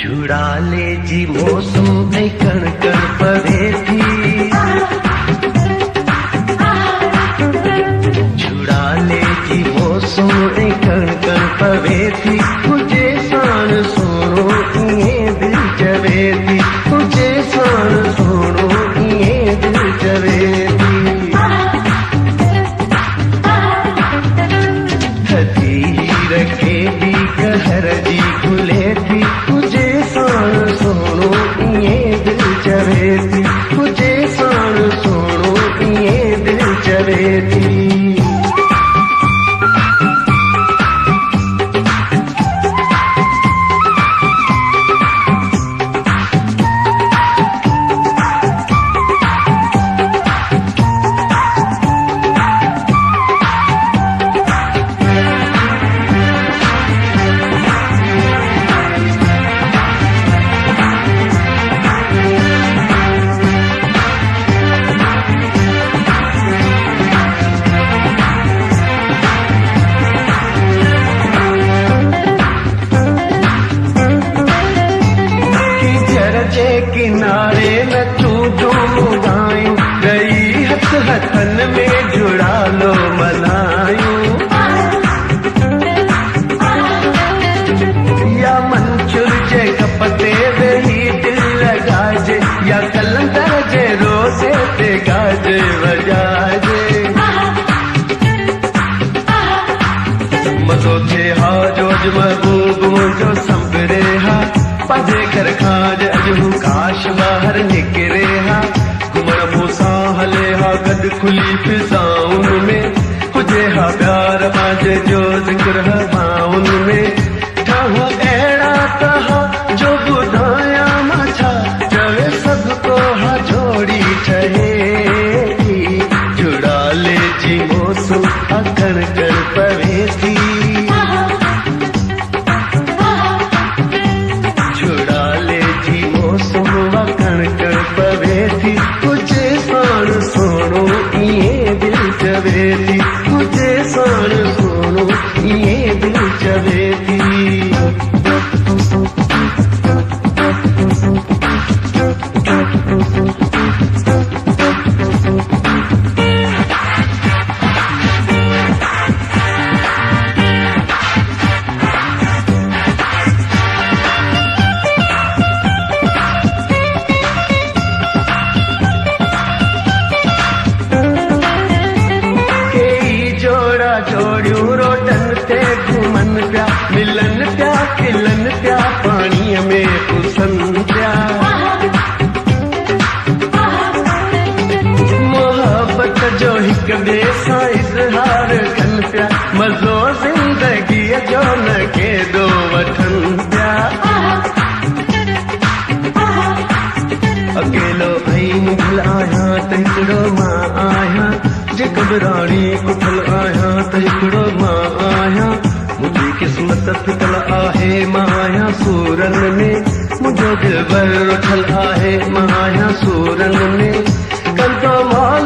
झुड़ाले जी मौसम भई कण कण पवे थी, झुड़ाले जी मौसम भई कण कण पवे थी, तुझे साण सोणो इएं दिल चवे थी, तुझे साण सोणो इएं दिल चवे थी। थधी रखे दी कहर जी खुले थी, तुझे साण सोणो इएं दिल चवे थी, तुझे साण सोणो इएं दिल चवे थी। किनारे न तू झूम गायूं, गई हथ हथन में जुड़ा लो मनायूं, या मंचुर जे कपते वेही दिल लगाजे, या कलंदर जे रोज़े ते गाजे वजाजे। मज़ो थे हा जोज महबूब मुंहिंजो संभरे हा, पंहिंजे घर खां अॼु काश ॿाहिर निकिरे हा, घुमण मूंसां हले हा गॾु खुली फिज़ाउन में, हुजे हा प्यार पंहिंजे जो ज़िक्र हवाउन में, ठहूं अहिड़ा तहा जो ॿुधायां मां छा, चवे सभु को हा जोड़ी ठहे थी, झुड़ाले जी मौसम कण कण पवे थी, कण कण पवे थी, तुझे साण सोणो इएं दिल चवे थी, तुझे साण सोणो इएं दिल चवे थी। जोड़ियूं रोडन ते घुमन पिया, मिलन पिया खिलन पिया, पाणीअ में पुसन पिया, मोहब्बत जो हिक ॿिए सां इज़हार कनि पिया, मज़ो ज़िंदगीअ जो न केॾो वठनि पिया। अकेलो ऐं मुगल आहियां त हिकिड़ो मां आहियां, जे घबराणी उथल आहियां त हिकिड़ो मां आहियां, मुंहिंजी क़िस्मत फिटल आहे मां आहियां सूरन में, मुंहिंजो दिलबर उथल आहे मां आहियां सूरन में, कंदो मां